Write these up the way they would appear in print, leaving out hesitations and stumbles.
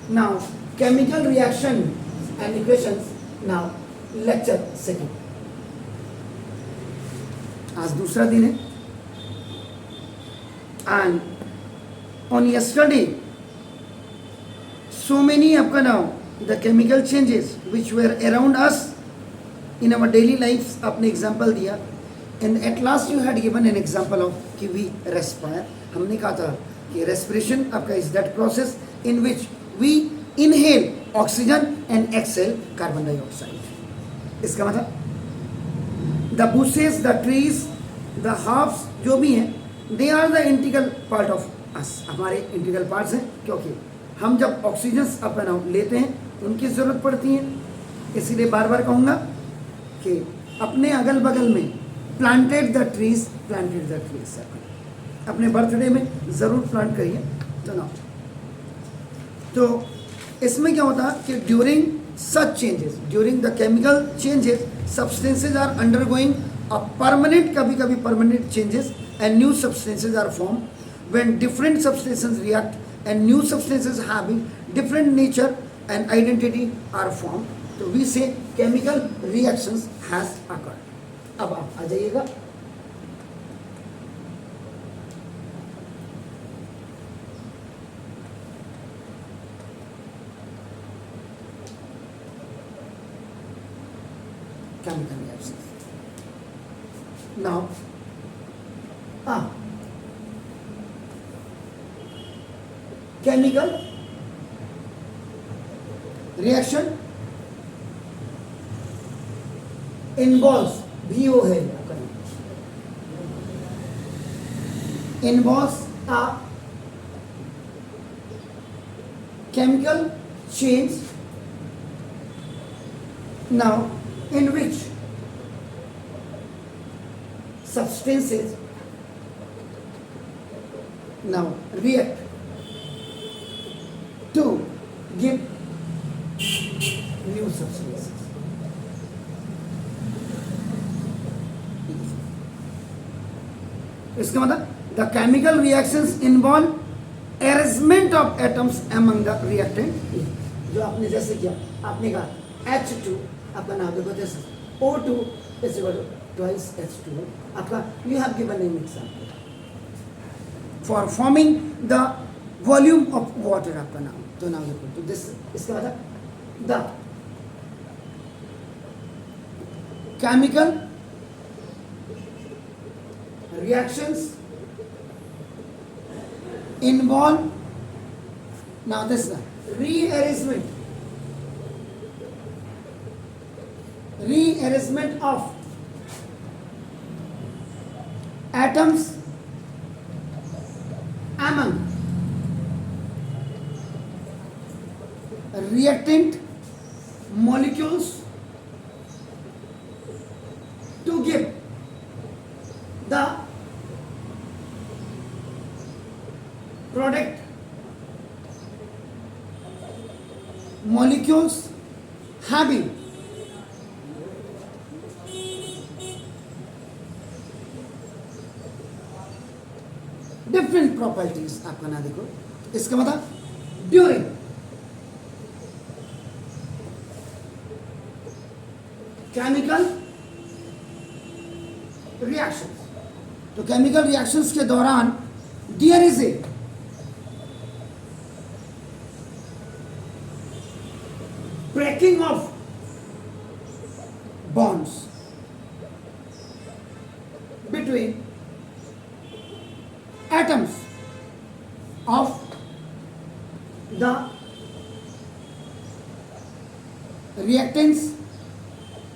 Now, chemical reaction and equations. Now, lecture second. आज दूसरा दिन है. And on yesterday, so many up now the chemical changes which were around us in our daily lives. आपने example दिया. And at last you had given an example of कि we respire. हमने कहा था कि respiration आपका is that process in which we inhale oxygen and exhale carbon dioxide. इसका मतलब the bushes, the trees, the herbs जो भी हैं, they are the integral part of us. हमारे integral parts हैं, क्योंकि हम जब ऑक्सीजन अपना लेते हैं उनकी ज़रूरत पड़ती है. इसीलिए बार बार कहूँगा कि अपने अगल बगल में प्लांटेड द ट्रीज. अपने बर्थडे में ज़रूर प्लांट करिए. तो इसमें क्या होता है कि during such changes, during the chemical changes, substances are undergoing a permanent, कभी कभी permanent changes, and new substances are formed. When different substances react and new substances having different nature and identity are formed, so we say chemical reactions has occurred. अब आप आ जाइएगा. Chemical reactions. Now, chemical reaction involves VO है आपका नाम, involves a chemical change. Now, in which substances now react to give new substances. इसका मतलब the chemical reactions involve arrangement of atoms among the reactant. जो आपने जैसे किया, आपने कहा H2 आपका नाम देखो जैसे O2 is equal to twice H2O. आपका you have given an example for forming the volume of water. आपका नाम तो नाम देखो तो this इसका मतलब the chemical reactions involve now this is rearrangement of atoms among reactant molecules to give the product molecules having different properties. आपका ना देखो इसका मतलब during chemical reactions. तो chemical reactions के दौरान there is a breaking of bonds between atoms of the reactants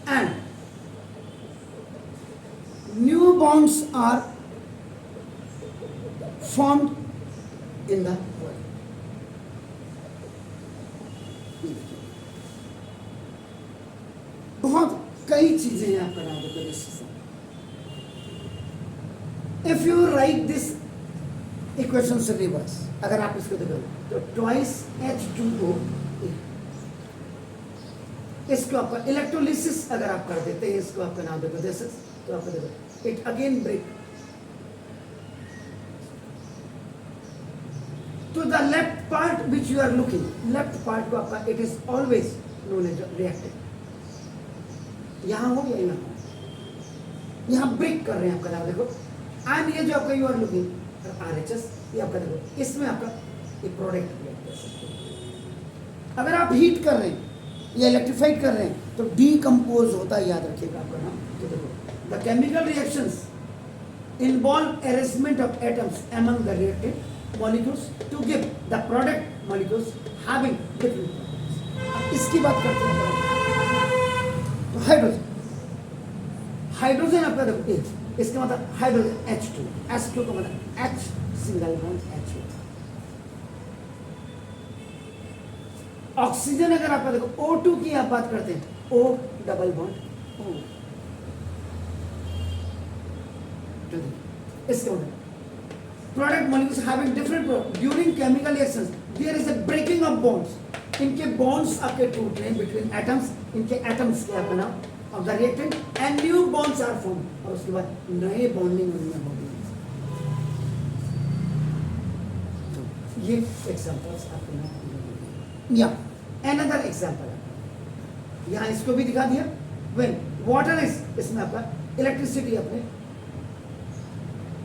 and new bonds are formed in the body. बहुत कई चीजें हैं आपका नाम देखो जैसे if you write this equation से रिवर्स अगर आप इसको देखो तो twice H2O इसको आपका इलेक्ट्रोलिसिस अगर आप कर देते हैं इसको आपका नाम देखो जैसे तो आपको देखो इट अगेन ब्रेक तो the left part which you are looking, left part को आपका it is always known as reacted. यहां हो या यहां हो, यहां ब्रेक कर रहे हैं आपका, देखो एंड ये जो आपका यू आर लुकिंग RHS, ये आपका देखो इसमें आपका एक प्रोडक्ट रिएक्ट कर सकते हैं। अगर आप हीट कर रहे हैं या इलेक्ट्रीफाइड कर रहे हैं तो डीकम्पोज होता है, याद रखिएगा आपका नाम। तो देखो the chemical reactions involve arrangement of atoms among the reactant molecules to give the product molecules having different properties। अब इसकी बात करते हैं तो हाइड्रोजन, हाइड्रोजन आपका देखो इसका मतलब हाइड्रोजन H2, H2 का मतलब H single bond H2। Oxygen अगर आपका देखो O2 की आप बात करते हैं O डबल बॉन्ड O। इसके मतलब product molecules having different during chemical reactions there is a breaking of bonds, इनके bonds आपके टूट रहे हैं between atoms, इनके atoms के आपका नाम of the reactant and new bonds are formed, और उसके बाद नए bonding उनमें होगी। तो ये examples आपके नाम या another example है, यहाँ इसको भी दिखा दिया। when water is, इसमें आपका electricity अपने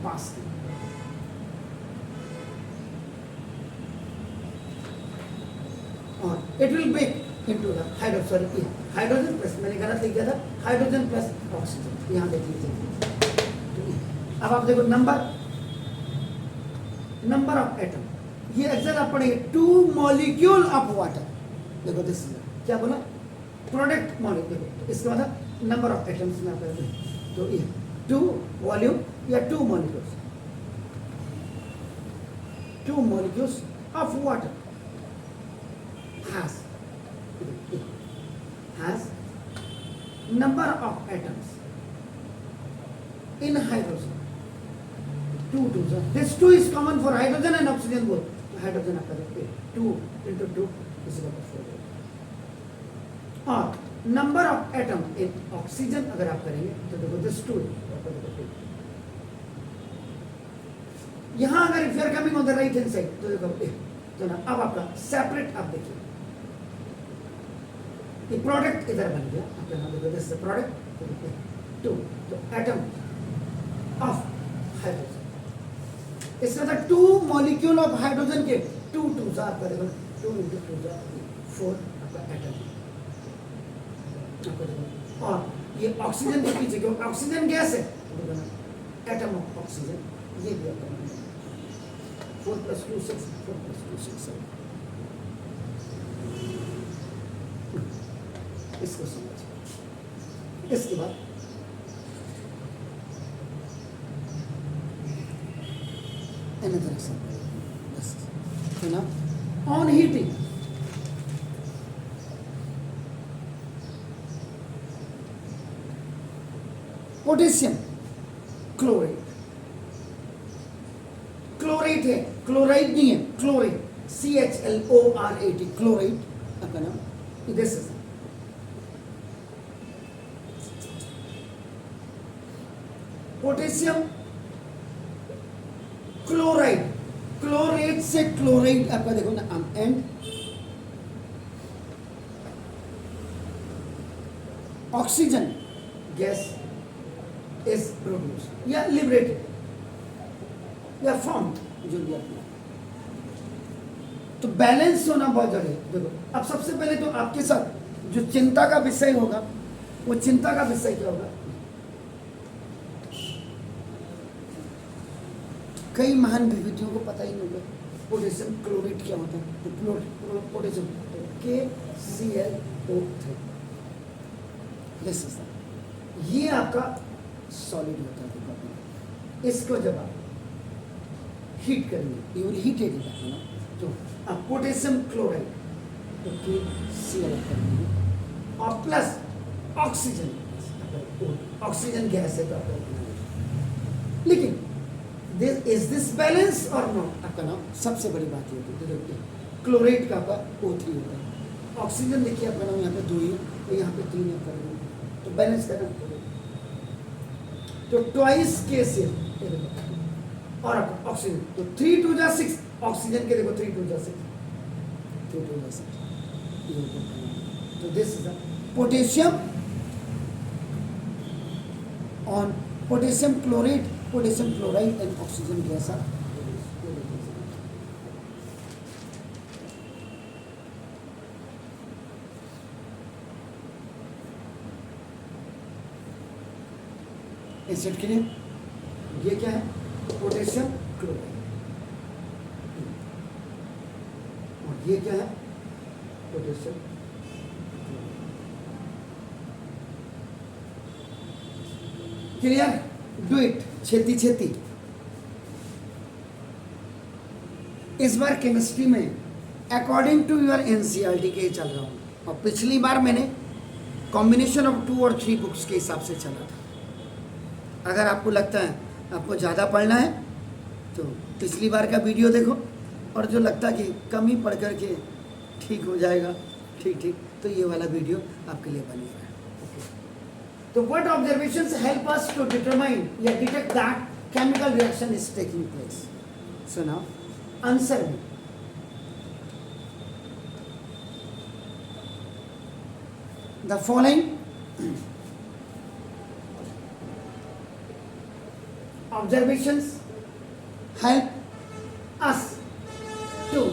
पास की, और it will break into the hydrogen plus, मैंने गलत लिख दिया था, हाइड्रोजन प्लस ऑक्सीजन, यहाँ देख लीजिए। अब आप देखो नंबर ऑफ एटम, ये एक्सेल आप पढ़ेंगे 2 मॉलिक्यूल ऑफ वाटर। देखो दिस क्या बोला, प्रोडक्ट मॉलिक्यूल, इसका मतलब नंबर ऑफ एटम्स में आप तो ये 2 वॉल्यूम या 2 molecules of water has number of atoms in hydrogen 2 this 2 is common for hydrogen and oxygen both, तो hydrogen आपका 2 into 2 is equal to 4, और number of atom in oxygen अगर आप करेंगे तो देखो this 2 यहां अगर if you are coming on the right hand side तो देखो तो ना, अब आपका सेपरेट आप देखिए ये प्रोडक्ट इधर बन गया आपका नाम देखो दिस प्रोडक्ट, तो देखिए 2 तो एटम ऑफ हाइड्रोजन, इसका था 2 मॉलिक्यूल ऑफ हाइड्रोजन के 2 2 आपका देखो 2 into 2 4 आपका एटम आपका देखो, और ये ऑक्सीजन के पीछे क्यों, ऑक्सीजन गैस है एटम ऑफ ऑक्सीजन, ये भी आपका 4 + 2 6 4 + 2 6 7, इसको समझ। इसके बाद another example, this is now on heating potassium chloride, chloride है, क्लोराइड नहीं है, क्लोराइड CHLORAT क्लोराइड आपका नाम, this is potassium chloride, chlorate से क्लोराइड आपका देखो ना and oxygen gas is produce या लिबरेटेड या फॉर्म जो भी आपने, तो बैलेंस होना बहुत जरूरी है। देखो अब सबसे पहले तो आपके साथ जो चिंता का विषय होगा, वो चिंता का विषय क्या होगा, कई महान विभूतियों को पता ही नहीं होगा पोटेशियम क्लोराइड क्या होता है, पोटेशियम KClO3, ये आपका सॉलिड होता है। इसको जब आप हीट करेंगे, ये हीटेड है ना, तो आप पोटेशियम क्लोराइड तो KCl करेंगे और प्लस ऑक्सीजन, ऑक्सीजन गैस है तो आपका, लेकिन इज दिस बैलेंस और नॉट आपका नाम, सबसे बड़ी बात ये होती है क्लोराइड का आपका O3 होता है, ऑक्सीजन देखिए आपका नाम यहाँ पे 2 है तो यहाँ पे 3 है कर, तो बैलेंस करना तो ट्वाइस KCl और आपका ऑक्सीजन, तो 3 2 6 ऑक्सीजन के देखो 3 2 6 3 2 6 तो this is potassium on potassium chlorate, potassium chloride and oxygen gas are acid के लिए ये क्या है पोटेशियम क्लोराइड और ये क्या है पोटेशियम क्लियर डू इट छेती छेती इस बार केमिस्ट्री में अकॉर्डिंग टू योर एनसीईआरटी के चल रहा हूं और पिछली बार मैंने कॉम्बिनेशन ऑफ 2 और 3 बुक्स के हिसाब से चला था अगर आपको लगता है आपको ज़्यादा पढ़ना है तो पिछली बार का वीडियो देखो और जो लगता है कि कम ही पढ़ करके ठीक हो जाएगा ठीक तो ये वाला वीडियो आपके लिए बनेगा तो what observations help us to determine या detect that chemical reaction is taking place? So now answer me. The following observations help us to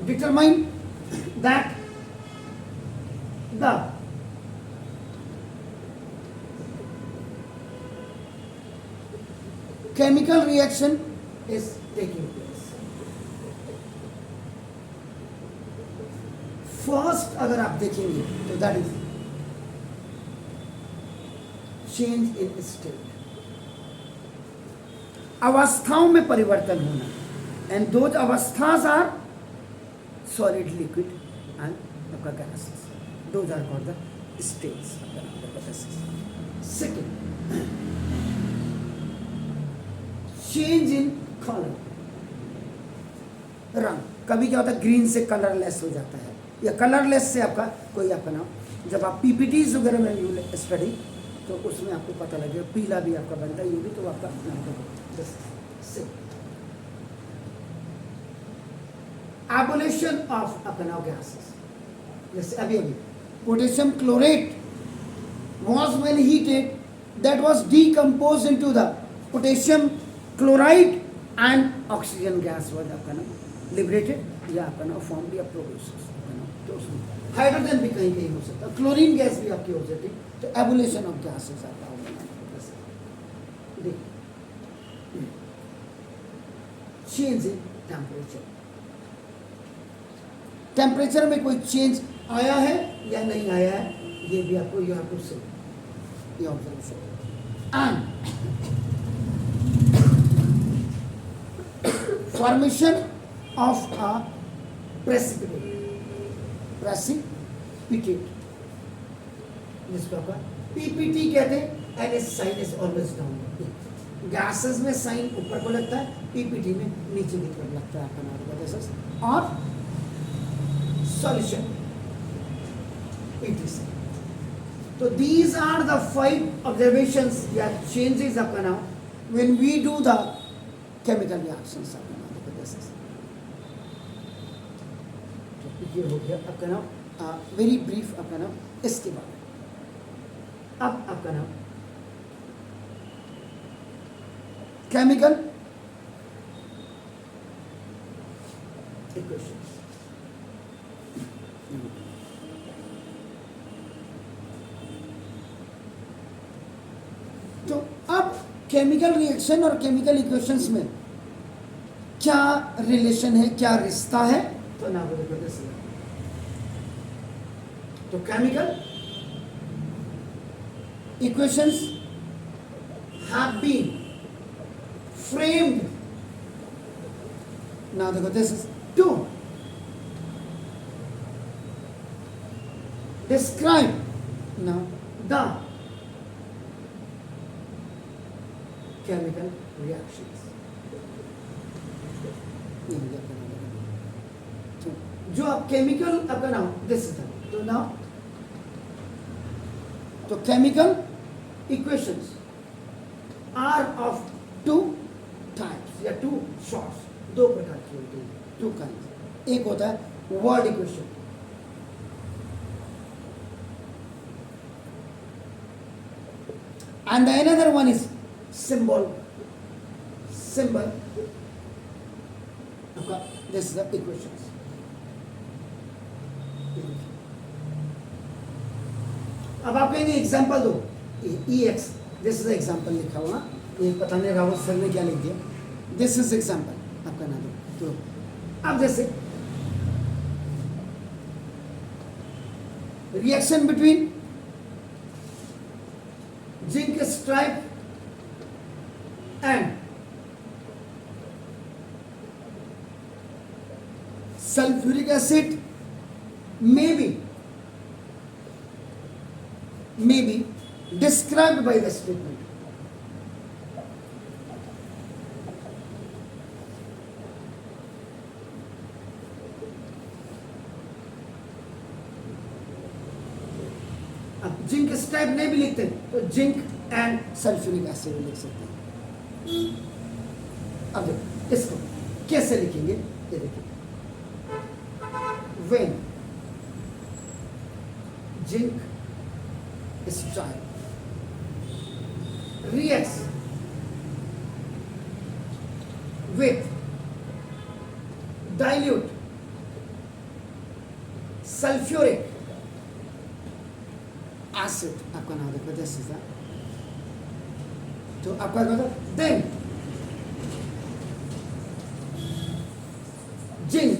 determine that the chemical reaction is taking place. First अगर आप देखेंगे तो that is change in state. अवस्थाओं में परिवर्तन होना and those अवस्थाs are solid, liquid and आपका gases. Those are called the states. Second, change in colour रंग कभी क्या होता है ग्रीन से कलरलेस हो जाता है या कलरलेस से आपका कोई आपका नाम जब आप पीपीटीज वगैरह में स्टडी तो उसमें आपको पता लगेगा पीला भी आपका बनता है ये भी तो आपका नाम एबोलिशन ऑफ आपका नाम गैसेस जैसे अभी potassium chlorate was when heated that was decomposed into the potassium chloride and oxygen gas was आपका नाम liberated या आपका नाम formed या produced तो उसमें हाइड्रोजन भी कहीं कहीं हो सकता है क्लोरीन गैस भी आपकी हो सकती है तो एबोलिशन ऑफ गैसेस आपका होगा देखिए चेंज इन टेम्परेचर में कोई चेंज आया है या नहीं आया है ये भी आपको यू हैव टू से ये observation and formation of a precipitate जिसको आपका पीपीटी कहते हैं and is sine is always down gases में साइन ऊपर को लगता है पीपीटी में नीचे की तरफ लगता है आपका नाम गैसेस और सॉल्यूशन पीटीसी तो these are the 5 observations या changes आपका नाम when we do the chemical reactions आपका नाम गैसेस ये हो गया आपका नाम वेरी ब्रीफ आपका नाम इसके बाद अब आपका नाम केमिकल इक्वेशंस तो अब केमिकल रिएक्शन और केमिकल इक्वेशंस में क्या रिलेशन है क्या रिश्ता है तो ना बोले तो chemical equations have been framed now this is to describe now the chemical reactions जो आप केमिकल आपका नाम दिस तो नाउ तो chemical equations are of 2 types या शॉर्ट्स, दो प्रकार की होती है, टू काइंड। एक होता है word equation, and the another one is symbol आपका, this is the equations। अब आप कहेंगे एग्जांपल दो, ex, दिस इज एग्जांपल लिखा हुआ, ये पता नहीं रावत सर ने क्या लिख दिया, दिस इज एग्जांपल आपका ना दो। तो अब जैसे reaction between zinc stripe and sulfuric acid may be described by the statement अब जिंक स्ट्राइप नहीं भी लिखते तो जिंक एंड सल्फ्यूरिक एसिड लिख सकते हैं। अब देखो इसको कैसे लिखेंगे, ये देखिए, when zinc stripe reacts with dilute sulfuric acid, आपका नाम देखो, this is that, तो आपका क्या होता, then zinc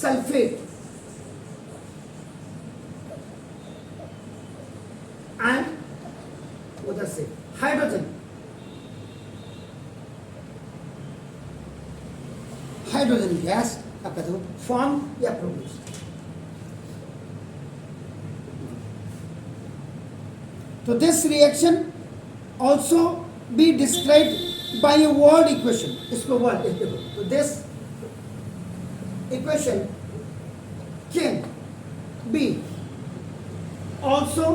sulfate and उधर से हाइड्रोजन गैस आपका देखो फॉर्म या प्रोड्यूस। तो this reaction also be described bye a word equation, इसको वर्ड देखो, तो this equation can be also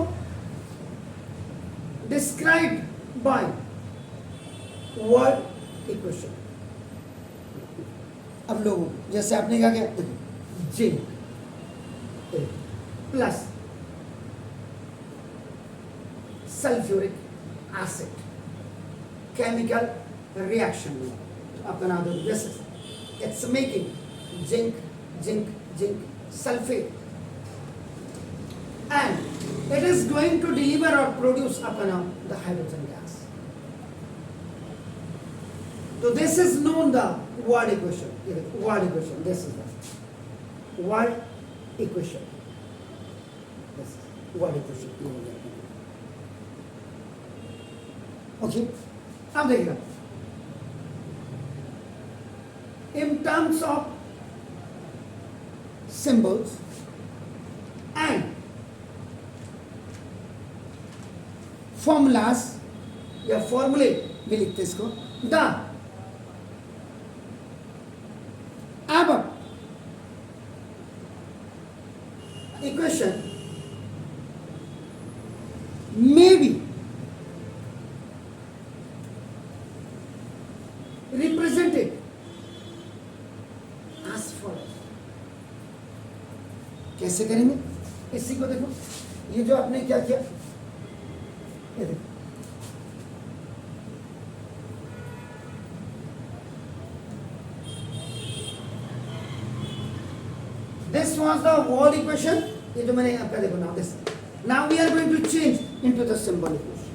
described by word equation। अब लोगों जैसे आपने क्या किया, zinc plus sulphuric acid chemical reaction में आपका नाम दो, this it's making zinc sulfate and it is going to deliver or produce upon the hydrogen gas। So this is known the word equation, this is the word equation, this is word equation। okay, अब देखिएगा in terms of symbols and formulas या फॉर्मूले भी लिखते इसको, the above equation may be represented as follows। कैसे करेंगे, इसी को देखो, ये जो आपने क्या किया, ये देखो, this was the word equation, ये जो मैंने आपका देखो now this, now we are going to change into the symbol equation।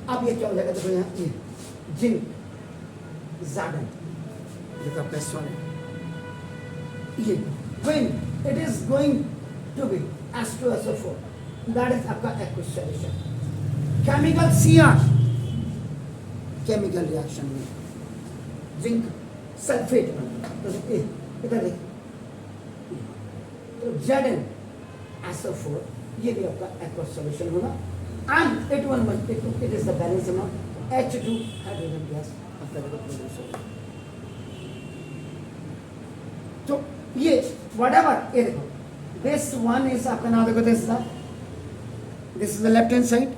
अब ये क्या हो जाएगा, देखो यहाँ ये जिंक ज़ाडन, ये तो आपका S1 है, ये when it is going to be H2SO4, that is आपका aqueous solution। Chemical Cr, chemical reaction में जिंक सल्फेट बनता है, तो इधर देखिए, तो ZnSO4 ये भी आपका aqueous solution होगा, and it is the balance amount H2 hydrogen gas आपका प्रोड्यूस होगा। तो ये whatever, ये देखो, this one is आपका नाम देखो, this is the left hand side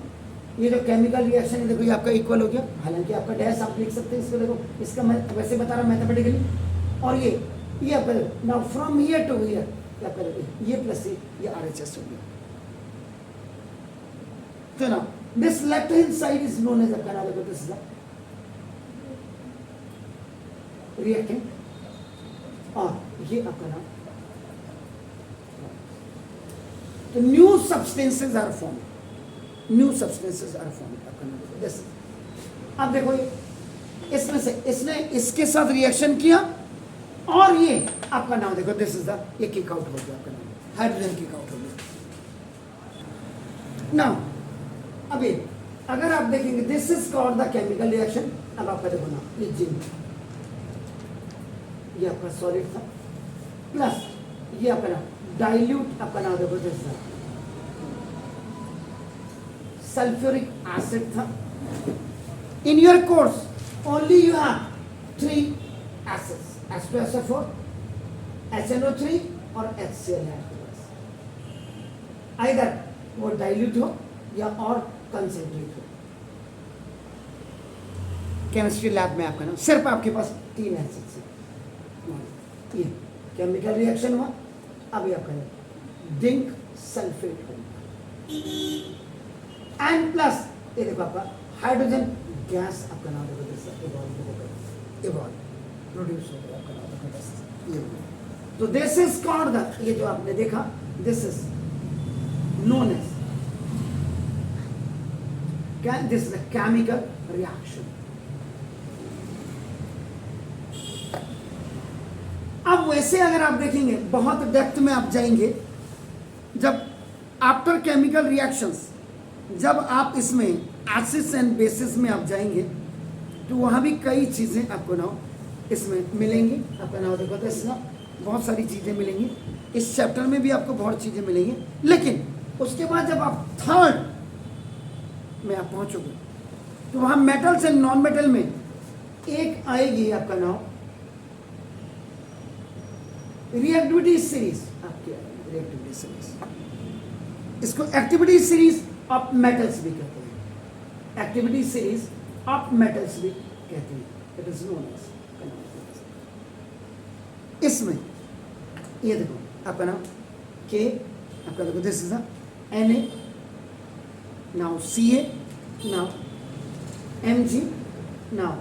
ये जो केमिकल रिएक्शन है देखो ये आपका इक्वल हो गया, हालांकि आपका डैश आप लिख सकते हैं इसको, देखो इसका मैं वैसे बता रहा मैथमेटिकली, और ये आपका now from here to here क्या करेंगे, ये प्लस ये RHS हो गया। तो ना this left hand side is known as आपका नाम, देखो दिस इज रिएक्टेंट, और ये आपका नाम, तो new substances are form, new substances are form आपका नाम दिस। अब देखो इसमें से इसने इसके साथ रिएक्शन किया और ये आपका नाम देखो दिस इज द, ये किक आउट हो गया आपका नाम, हाइड्रोजन किक आउट हो गया। नाउ अभी अगर आप देखेंगे this is called the chemical reaction. अब आपका देखो ना ये जिंक, ये आपका सॉलिड था, प्लस ये आपका नाम डाइल्यूट, आपका नाम देखो दिस सल्फ्यूरिक एसिड था। In your course only you have 3 acids, H2SO4, HNO3 और HCl है आपके पास, आइदर वो डाइल्यूट हो या और कंसेंट्रेट हो। केमिस्ट्री लैब में आपका नाम सिर्फ आपके पास 3 एसिड्स है। ये केमिकल रिएक्शन हुआ, अभी आपका जिंक सल्फेट होगा, एंड प्लस ये देखो आपका हाइड्रोजन गैस आपका नाम देखो इवॉल्व प्रोड्यूस हो गया आपका नाम देखो ये। तो दिस इज कॉल्ड द, ये जो आपने देखा दिस इज नोन एज क्या, this is a chemical reaction. अब वैसे अगर आप देखेंगे बहुत डेप्थ में आप जाएंगे, जब आफ्टर केमिकल रिएक्शंस जब आप इसमें एसिड्स एंड बेसिस में आप जाएंगे तो वहाँ भी कई चीज़ें आपको ना इसमें मिलेंगी। आपका नाम देखो तो इसमें बहुत सारी चीज़ें मिलेंगी, इस चैप्टर में भी आपको बहुत चीज़ें मिलेंगी, लेकिन उसके बाद जब आप थर्ड में आप पहुँचोगे तो वहाँ मेटल्स एंड नॉन मेटल में एक आएगी आपका नाम रिएक्टिविटी सीरीज, आपकी रिएक्टिविटी सीरीज, इसको एक्टिविटी सीरीज ऑफ मेटल्स भी कहते हैं, एक्टिविटी सीरीज ऑफ मेटल्स भी कहते हैं, इट इज नोन एज। इसमें ये देखो आपका नाम के, आपका देखो this is Na, now Ca, now Mg, now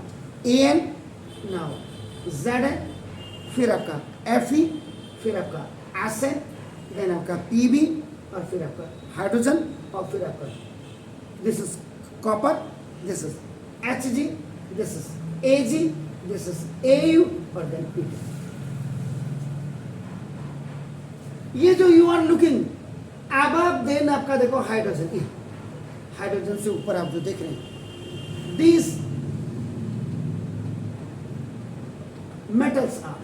An, now Zn, फिर आपका Fe, फिर आपका Sn, देन आपका Pb, और फिर आपका हाइड्रोजन, और फिर आपका this is copper, this is Hg, this is Ag, this is Au, और देन Pb। ये जो you are looking above, then आपका देखो हाइड्रोजन, हाइड्रोजन से ऊपर आप जो देख रहे हैं these metals are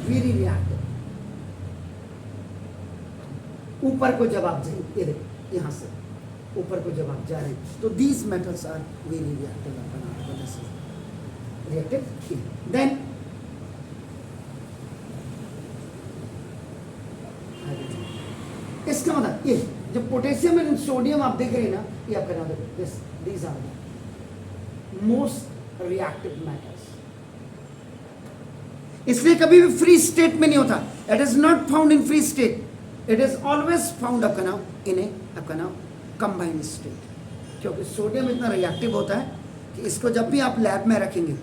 very reactive. ऊपर को जब आप जाएंगे, ये देखो यहां से ऊपर को जब आप जा रहे हैं तो these metals are very reactive, reactive. Then इसका मतलब ये जो पोटेशियम एंड सोडियम आप देख रहे हैं ना, ये आपका नाम देखो this, these are most reactive metals. इसलिए कभी भी फ्री स्टेट में नहीं होता, it is not found in free state, it is always found आपका नाम इन ए आपका नाम कंबाइंड स्टेट, क्योंकि सोडियम इतना रिएक्टिव होता है कि इसको जब भी आप लैब में रखेंगे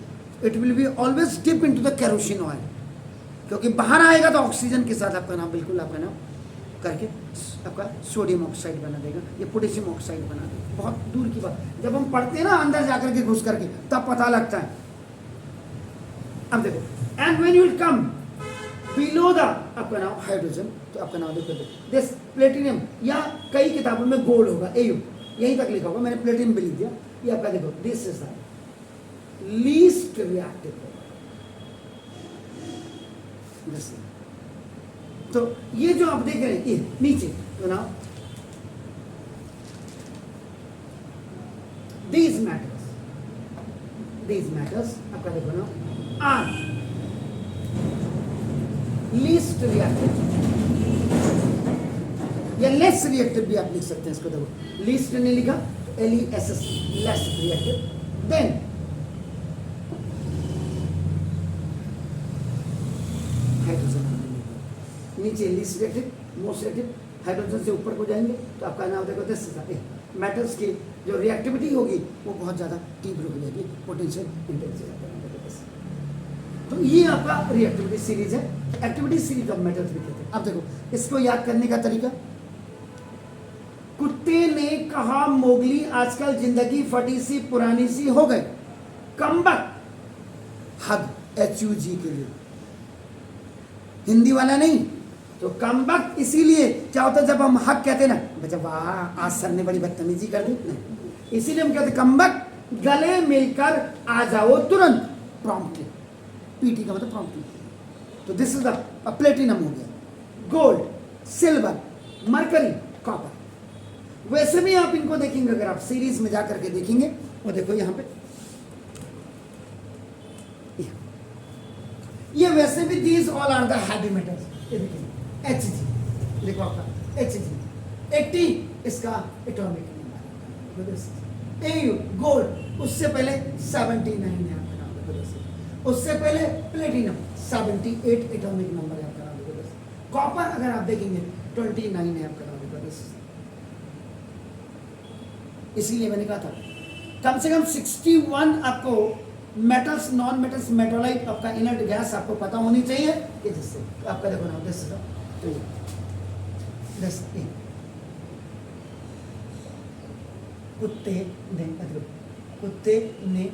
it will be always dip into the kerosene oil, क्योंकि बाहर आएगा तो ऑक्सीजन के साथ आपका नाम बिल्कुल आपका नाम करके आपका सोडियम ऑक्साइड बना देगा, ये पोटेशियम ऑक्साइड बना देगा। बहुत दूर की बात, जब हम पढ़ते हैं ना अंदर जाकर के घुस करके तब पता लगता है। अब देखो and when you will come below the आपका नाम हाइड्रोजन, तो आपका नाम देखो दिस प्लेटिनियम, या कई किताबों में गोल्ड होगा, एयू यहीं तक लिखा होगा, मैंने प्लेटिनियम भी लिख दिया। ये आपका देखो this is the least reactive, तो ये जो आप देख रहे हैं ये नीचे, तो ना these matters आपका देखो ना आर लीस्ट रिएक्टिव, या लेस रिएक्टिव भी आप लिख सकते हैं इसको। देखो लीस्ट ने लिखा LESS, less reactive. Then hydrogen नीचे least reactive, most reactive, hydrogen से ऊपर को जाएंगे तो आपका नाम देखो दिस मेटल्स की जो रिएक्टिविटी होगी वो बहुत ज़्यादा तीव्र हो जाएगी, पोटेंशियल इंटेंसिटी। तो ये आपका रिएक्टिविटी सीरीज है, एक्टिविटी सीरीज ऑफ मेटल्स भी कहते हैं। अब देखो इसको याद करने का तरीका, कुत्ते ने कहा मोगली आजकल जिंदगी फटी सी पुरानी सी हो गई, कमबख्त हग HUG के लिए, हिंदी वाला नहीं तो कमबख्त इसीलिए क्या होता है जब हम हक कहते हैं ना, बच्चा वाह आज सर ने बड़ी बदतमीजी कर दी, नहीं इसीलिए हम कहते कमबख्त गले मिलकर आ जाओ तुरंत, प्रॉम्प्टली, PT का मतलब प्रॉम्प्टली। तो दिस इज द प्लेटिनम हो गया, गोल्ड, सिल्वर, मरकरी, कॉपर। वैसे भी आप इनको देखेंगे अगर आप सीरीज में जाकर के देखेंगे, वो देखो यहां पे ये वैसे भी these all are the heavy metals. ये देखिए Hg, देखो आपका Hg 80 इसका एटॉमिक नंबर, AU गोल्ड उससे पहले 79 है आपका नाम, उससे पहले प्लेटिनम 78 एटॉमिक नंबर है आपका नाम, कॉपर अगर आप देखेंगे 29 है आपका नाम। इसीलिए मैंने कहा था कम से कम 61 आपको मेटल्स, नॉन मेटल्स, मेटोलाइट आपका इनर्ट गैस आपको पता होनी चाहिए कि जिससे आपका देखो ना दिस कुत्ते ने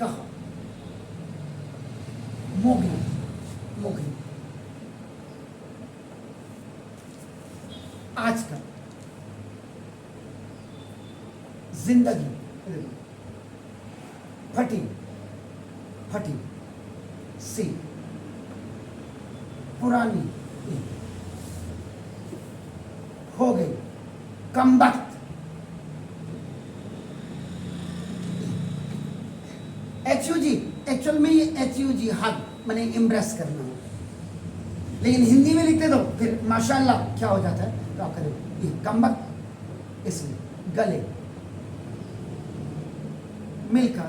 कहा मोगली आजकल जिंदगी फटी सी पुरानी हो गई, कमबख्त HUG, एक्चुअल में ये HUG हद माने इम्प्रेस करना हो, लेकिन हिंदी में लिखते तो फिर माशाल्लाह क्या हो जाता है, तो आपका देखो ये कमबख्त इसलिए गले मिलकर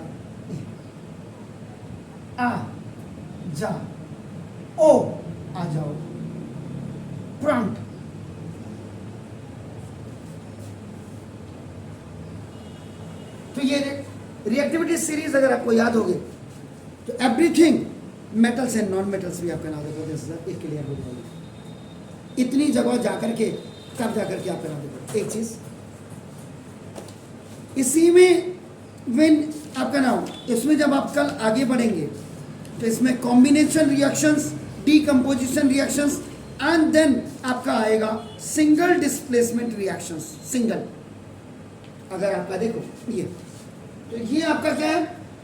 आ जा ओ आ जाओ, प्रॉम्प्ट। तो ये रिएक्टिविटी सीरीज अगर आपको याद होगी तो everything metals and non metals भी आपका नाम देखो एक क्लियर हो जाएगी। इतनी जगह जाकर के तब जाकर के आपका नाम देखो। एक चीज इसी में व्हेन आपका नाम इसमें जब आप कल आगे बढ़ेंगे तो इसमें combination reactions, decomposition reactions and then आपका आएगा सिंगल डिस्प्लेसमेंट रिएक्शंस। सिंगल अगर आपका देखो ये तो ये आपका क्या है,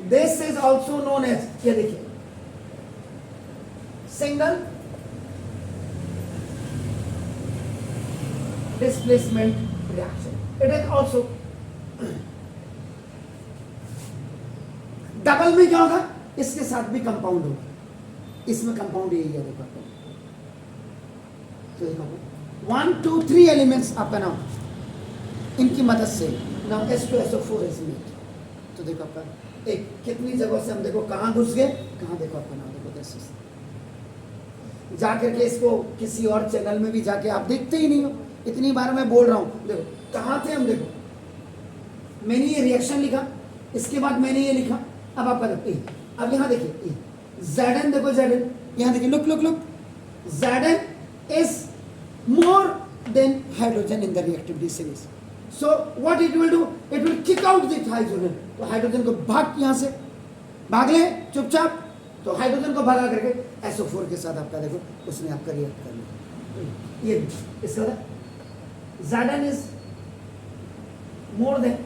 this is also known as, ये देखिए single displacement reaction, it is also. Double में क्या होगा, इसके साथ भी कंपाउंड होगा, इसमें कंपाउंड यही है देखो आपको, तो 1 2 3 एलिमेंट्स आपका नाम इनकी मदद से नाम H2SO4 इज मेड। तो देखो आपका एक कितनी जगह से हम देखो कहाँ घुस गए, कहाँ देखो आपका नाम देखो कैसे जाकर के इसको किसी और चैनल में भी जाके आप देखते ही नहीं हो, इतनी बार मैं बोल रहा हूँ। देखो कहाँ थे हम, देखो मैंने ये रिएक्शन लिखा, इसके बाद मैंने ये लिखा, अब आपका देखो अब यहाँ देखिए Zn, देखो Zn यहाँ देखिए, look look look, Zn is more than hydrogen in the reactivity series. So what it will do? It will kick out the hydrogen. तो हाइड्रोजन को भाग, यहाँ से भाग ले चुपचाप, तो हाइड्रोजन को भगा करके SO4 के साथ आपका देखो उसने आपका रिएक्ट कर लिया। ये इसका Zn is more than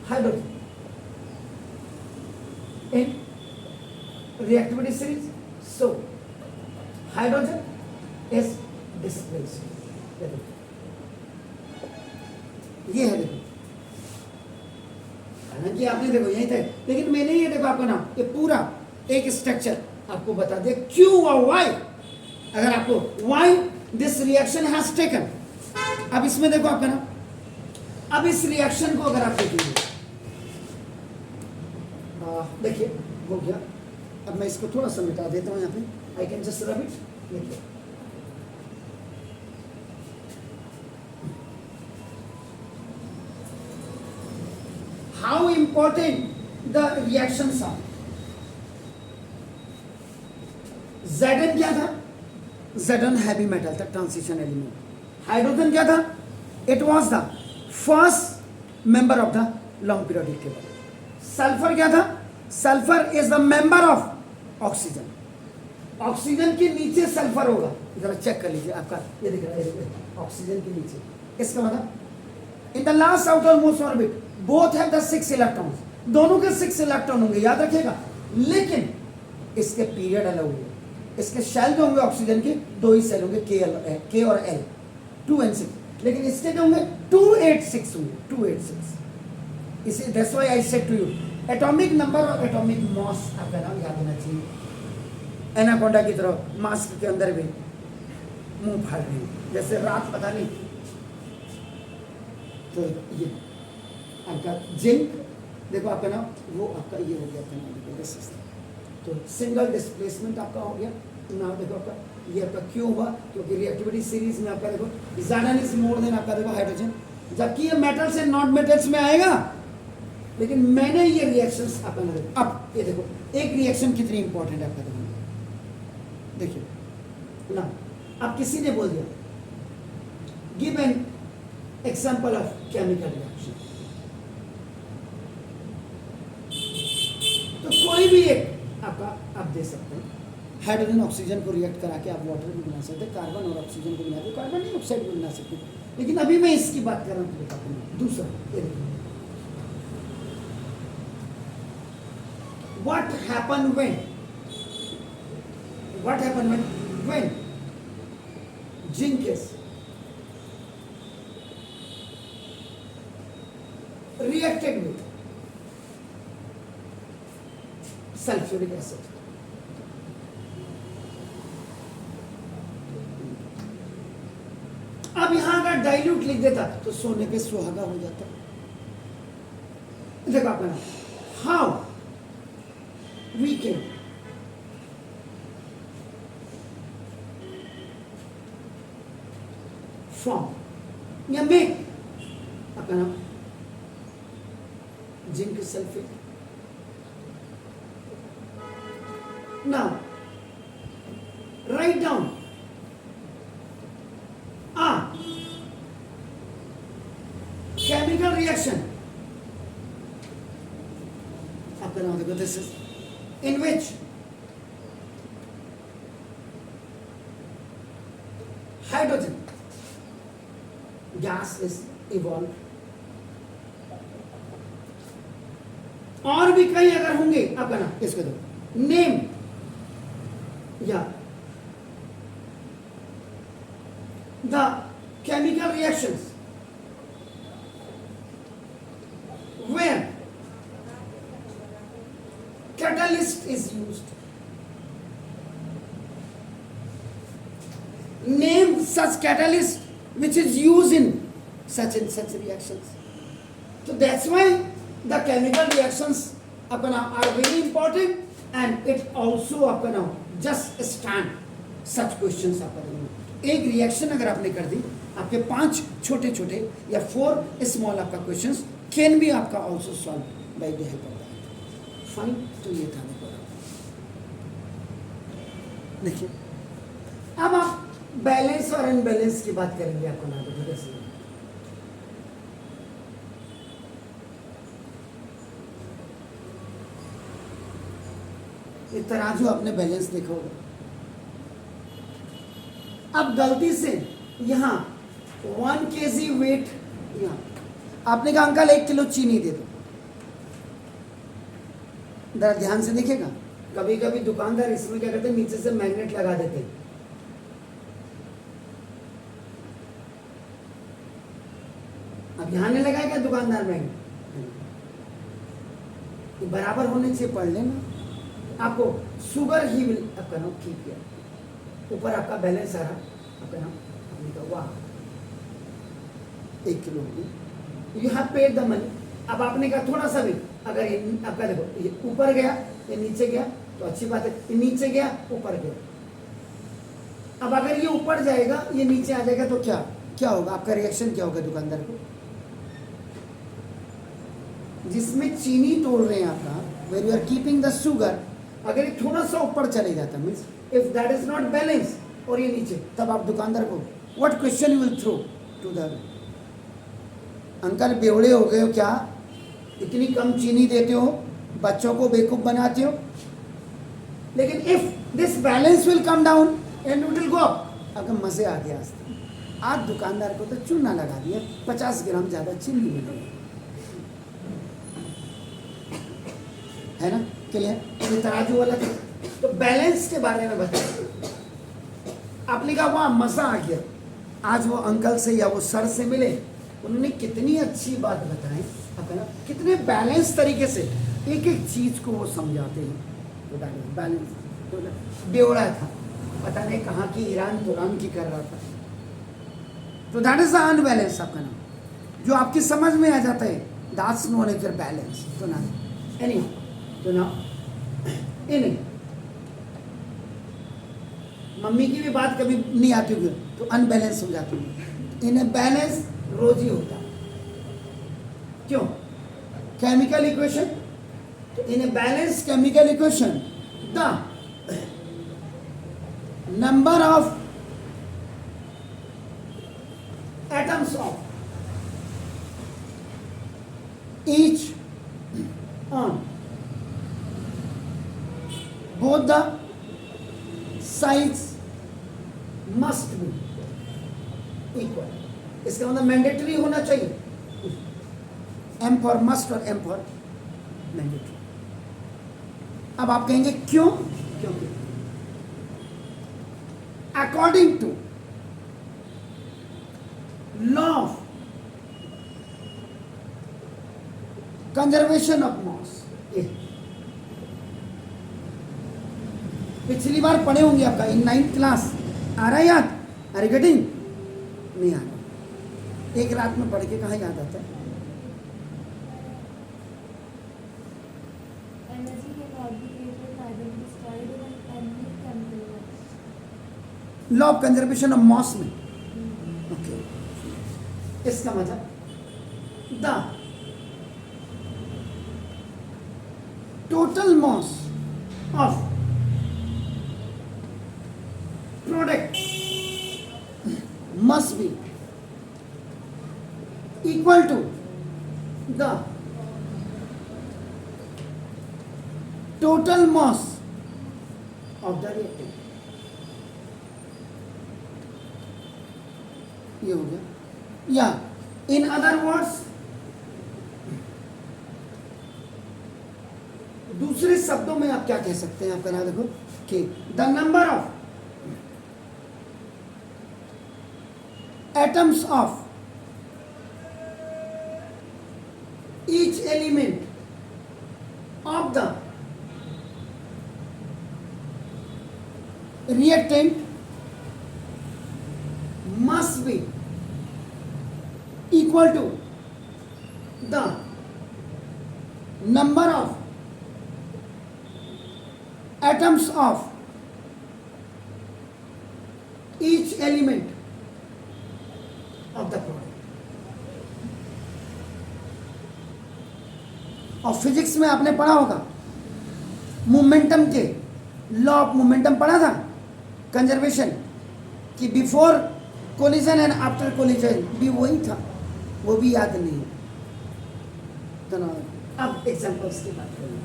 hydrogen in reactivity series. So hydrogen is displaced. ये है देखो, हालांकि आपने देखो यही था, लेकिन मैंने ये देखो आपका नाम ये पूरा एक स्ट्रक्चर आपको बता दिया क्यों और वाई। अगर आपको why this reaction has taken. अब इसमें देखो आपका ना, अब इस रिएक्शन को अगर आप देखेंगे, देखिए हो गया। अब मैं इसको थोड़ा सा मिटा देता हूं यहाँ पे, I can just rub it. देखिए how important the reactions are. Zn क्या था? Zn हैवी मेटल था, ट्रांजिशन एलिमेंट। हाइड्रोजन क्या था? It was the first member of the long periodic table. Sulphur क्या था? Sulphur is the member of oxygen. Oxygen के नीचे सल्फर होगा, जरा चेक कर लीजिए, आपका ये दिख रहा है, ऑक्सीजन के नीचे। इसका मतलब in the last outer most orbit both have the 6 electrons, दोनों के 6 इलेक्ट्रॉन होंगे, याद रखिएगा। लेकिन इसके पीरियड अलग होंगे। इसके शेल जो होंगे ऑक्सीजन के, 2 ही सेल होंगे, के और एल, 2 and 6। लेकिन इसके जो होंगे 286 होंगे, 286। इसे that's why I said to you, atomic number और एटॉमिक मास आपका नाम याद होना चाहिए। एनाकोंडा की तरह मास्क के अंदर भी मुंह फाड़ रही है, जैसे रात पता नहीं। तो ये आपका जिंक, देखो आपका नाम, वो आपका ये हो गया आपका नाम, देखो तो सिंगल डिस्प्लेसमेंट आपका हो गया ना। देखो आपका ये आपका क्यों हुआ? क्योंकि रिएक्टिविटी सीरीज में आपका देखो ज़्यादा इज मोर देन आपका देखो हाइड्रोजन, जबकि ये मेटल्स एंड नॉन मेटल्स में आएगा। लेकिन मैंने ये रिएक्शंस आपका, अब ये देखो एक रिएक्शन कितनी इंपॉर्टेंट है आपका, देखिए ना। अब किसी ने बोल दिया give an example of chemical reaction, तो कोई भी एक आपका आप दे सकते हैं। हाइड्रोजन ऑक्सीजन को रिएक्ट करा के आप वाटर भी बना सकते हैं, कार्बन और ऑक्सीजन को मिला के कार्बन डाइऑक्साइड भी बना सकते हैं। लेकिन अभी मैं इसकी बात कर रहा हूँ। दूसरा what happen when zinc is reacted with sulfuric acid. अब यहां अगर डाइल्यूट लिख देता तो सोने पे सुहागा हो जाता। देखो आपका हाउ वी कैन फ्रॉम या मेक आपका नाम zinc sulphate. Now, write down a chemical reaction. आपका नाम देखो, this is in which hydrogen gas is evolved. और भी कई अगर होंगे आपका नाम, इसको दो नेम या the chemical reactions where catalyst is used. Name such catalyst which is used in such and such reactions. So that's why the chemical reactions apna are very important, and it also apna just stand such questions apna. एक reaction अगर आपने कर दी, आपके 5 छोटे छोटे या 4 small आपका questions can be आपका also solve by the help of that. Fine, तो ये था मेरा। देखिए अब आप बैलेंस और अनबैलेंस की बात करेंगे आपको ना, तो कैसे ये तराजू आपने बैलेंस देखा होगा। अब गलती से यहाँ 1 kg वेट, यहाँ आपने कहा अंकल 1 किलो चीनी दे दो। जरा ध्यान से देखिएगा, कभी कभी दुकानदार इसमें क्या करते हैं, नीचे से मैग्नेट लगा देते हैं। अब यहाँ नहीं लगाया क्या दुकानदार मैग्नेट, बराबर होने से पढ़ लेना। आपको शुगर ही विल आपका नाम ठीक है, ऊपर आपका बैलेंस आ रहा, आपका नाम, आपने कहा वाह 1 किलो होगी, you have paid the money. अब आपने कहा थोड़ा सा भी, अगर ये आपका देखो ये ऊपर गया, ये नीचे गया तो अच्छी बात है, ये नीचे गया ऊपर गया। अब अगर ये ऊपर जाएगा ये नीचे आ जाएगा तो क्या क्या होगा, आपका रिएक्शन क्या होगा दुकानदार को? जिसमें चीनी तोड़ रहे हैं आपका, where you are keeping the sugar, अगर ये थोड़ा सा ऊपर चले जाता means if that is not balance और ये नीचे, तब आप दुकानदार को what question you will throw to the uncle बेवड़े हो गए हो क्या, इतनी कम चीनी देते हो, बच्चों को बेवकूफ बनाते हो। लेकिन if this balance will come down and it will go up, अगर मजे आ गया आज दुकानदार को तो चूना लगा दिया, 50 ग्राम ज्यादा चीनी मिल रही है ना, क्लियर? ये तराजू वाला था। तो बैलेंस के बारे में बताइए, आपने कहा वाह मजा आ गया, आज वो अंकल से या वो सर से मिले, उन्होंने कितनी अच्छी बात बताई, अपना कितने बैलेंस तरीके से एक एक चीज को वो समझाते हैं। तो बैलेंस तो बेवड़ा था, पता नहीं कहाँ की ईरान तुरान की कर रहा था, तो दैट इज द अनबैलेंस आपका नाम, जो आपकी समझ में आ जाता है, दैट्स नोन एज बैलेंस। तो ना एनी तो ना इन मम्मी की भी बात कभी नहीं आती होगी तो अनबैलेंस हो जाती है, इन बैलेंस रोज ही होता, क्यों? केमिकल इक्वेशन, तो in balance chemical equation the number of atoms of each on both the sides must be equal। इसका मतलब मैंडेटरी होना चाहिए, M फॉर मस्ट और M फॉर मैंडेटरी। अब आप कहेंगे क्यों? क्योंकि according to law of conservation of mass, ये पिछली बार पढ़े होंगे आपका इन 9th क्लास, आ रहा है याद? अरे गेटिंग नहीं आ रहा, एक रात में पढ़ के कहाँ याद आता है? Law of conservation of mass में, ओके, इसका मतलब the total mass of product must be equal to the total mass of the reactant. ये हो गया, या इन अदर वर्ड्स, दूसरे शब्दों में आप क्या कह सकते हैं? आपका नाम देखो कि the number of atoms of each element of the reactant must be equal to the number of atoms of each element of the product। और फिजिक्स में आपने पढ़ा होगा मोमेंटम के लॉ ऑफ मोमेंटम पढ़ा था, कंजर्वेशन कि before collision and after collision भी वही था, वो भी याद नहीं है। तो अब एग्जांपल्स की बात करें,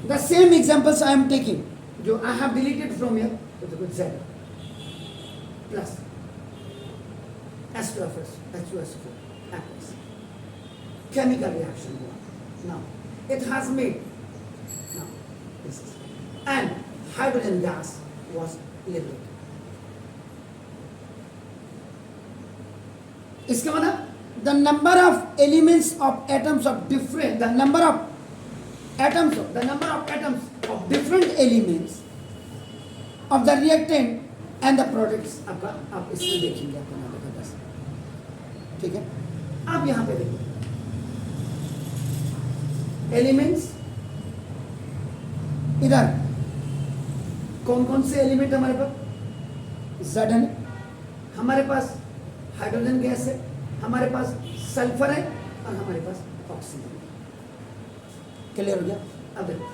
the same examples I am taking, जो I have deleted from here, तो कुछ Z plus H2FS H2SO4 happens, chemical reaction हुआ, now it has made, now this is, and hydrogen gas was liberated। इसका मतलब the number of elements of atoms of different, the number of atoms of different elements of the reactant and the products आपका आप इसमें देखेंगे आपका नाम का बस, ठीक है। आप यहाँ पे देखो एलिमेंट्स, इधर कौन कौन से एलिमेंट हमारे पास, Zn है, हमारे पास हाइड्रोजन गैस है, हमारे पास सल्फर है और हमारे पास ऑक्सीजन है। क्लियर हो गया? अब देखो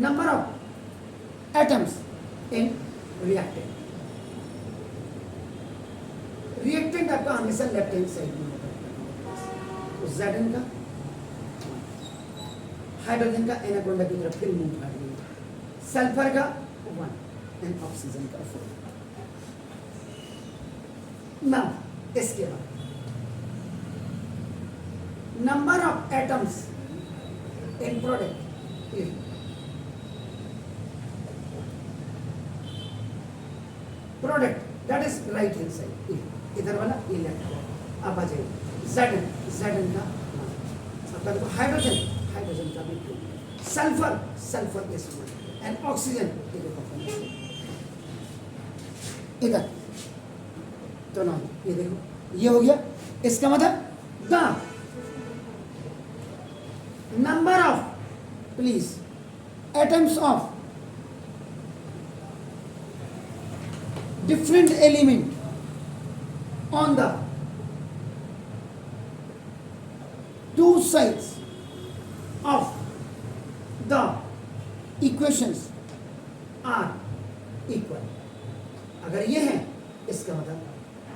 number of atoms in reactant. Reactant आपका हमेशा लेफ्ट हैंड साइड में होता है, तो Zn का, हाइड्रोजन का एनाकोंडा की तरफ फिर मूव कर रही है, सल्फर का 1 एंड ऑक्सीजन का 4। नाउ इसके बाद number of atoms in product, product that is right hand side, इधर वाला ये लेफ्ट वाला। अब आ जाइए Zn का आपका देखो हाइड्रोजन, हाइड्रोजन का भी 2, सल्फर इज 1 एंड ऑक्सीजन इधर। तो ना ये देखो ये हो गया, इसका मतलब the number of please atoms of different element on the two sides of the equations are equal। अगर ये है इसका मतलब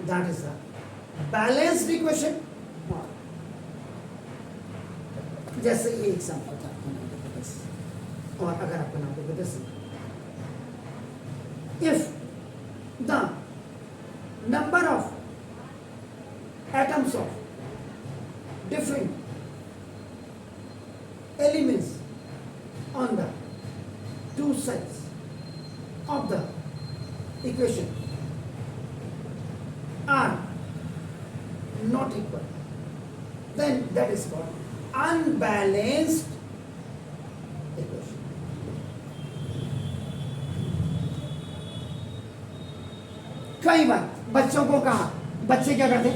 that is a balanced equation। जैसे ये एग्जाम्पल था आपका नाम देखो बस, और अगर आपका नाम देखो बस, if the number of atoms of different elements on the two sides of the equation are not equal, then that is called unbalanced equation। कई बार बच्चों को कहा, बच्चे क्या करते,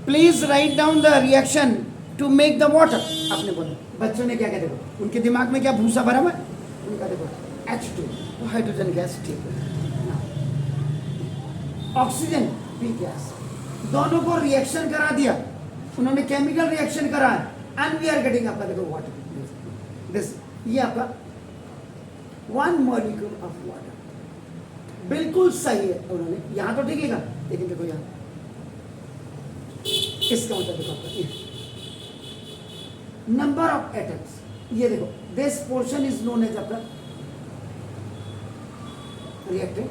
please write down the reaction to make the water. आपने बोला बच्चों ने क्या कहते, देखो उनके दिमाग में क्या भूसा भरा हुआ है, उनका देखो H2 तो हाइड्रोजन गैस, ठीक है, ऑक्सीजन भी गैस, दोनों को रिएक्शन करा दिया, उन्होंने केमिकल रिएक्शन करा एंड वी आर गेटिंग आपका देखो वाटर दिस, ये आपका 1 मॉलिक्यूल ऑफ वाटर, बिल्कुल सही है। उन्होंने यहां तो ठीक है, लेकिन देखो यहां इसका मतलब देखो आपका नंबर ऑफ एटम्स, ये देखो this portion is known as आपका reactant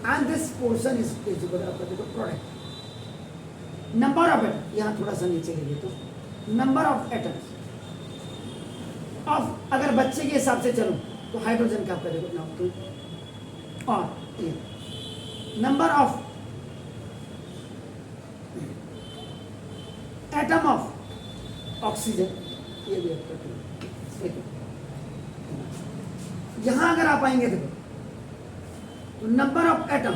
and this portion is equal आपका देखो प्रोडक्ट। नंबर ऑफ एटम यहां थोड़ा सा नीचे लीजिए, तो नंबर ऑफ एटम्स ऑफ, अगर बच्चे के हिसाब से चलो तो हाइड्रोजन का आपका देखो नाम 2 और number of atom of oxygen, ये भी आपका 2। यहां अगर आप आएंगे देखो तो number of atom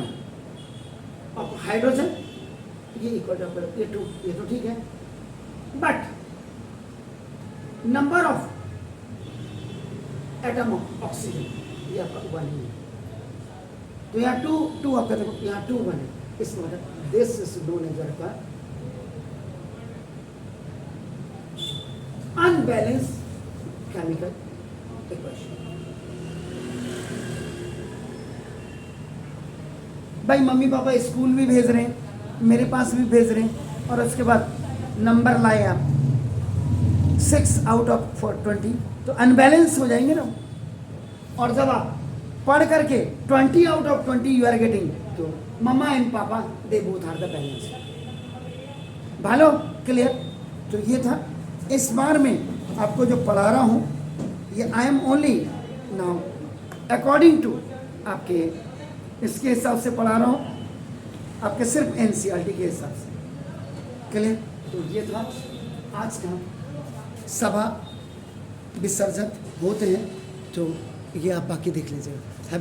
of hydrogen ये इक्वल टू ये 2, ये तो ठीक है, but number of atom of oxygen ये आपका 1 ही है, तो यहाँ 2 आपका देखो यहाँ 2 1 है, इसका मतलब दिस इज नोन एज आपका अनबैलेंस केमिकल इक्वेशन। भाई मम्मी पापा स्कूल भी भेज रहे हैं, मेरे पास भी भेज रहे हैं, और उसके बाद नंबर लाए आप 6 आउट ऑफ 20, तो अनबैलेंस हो जाएंगे ना। और जब आप पढ़ करके 20 out of 20 you are getting, तो mama and papa they both are the balance. भालो क्लियर? तो ये था, इस बार में आपको जो पढ़ा रहा हूँ ये I am only now according to आपके इसके हिसाब से पढ़ा रहा हूँ, आपके सिर्फ एनसीईआरटी के हिसाब से। क्लियर? तो ये था आज का सभा विसर्जन होते हैं, तो ये आप बाकी देख लीजिएगा।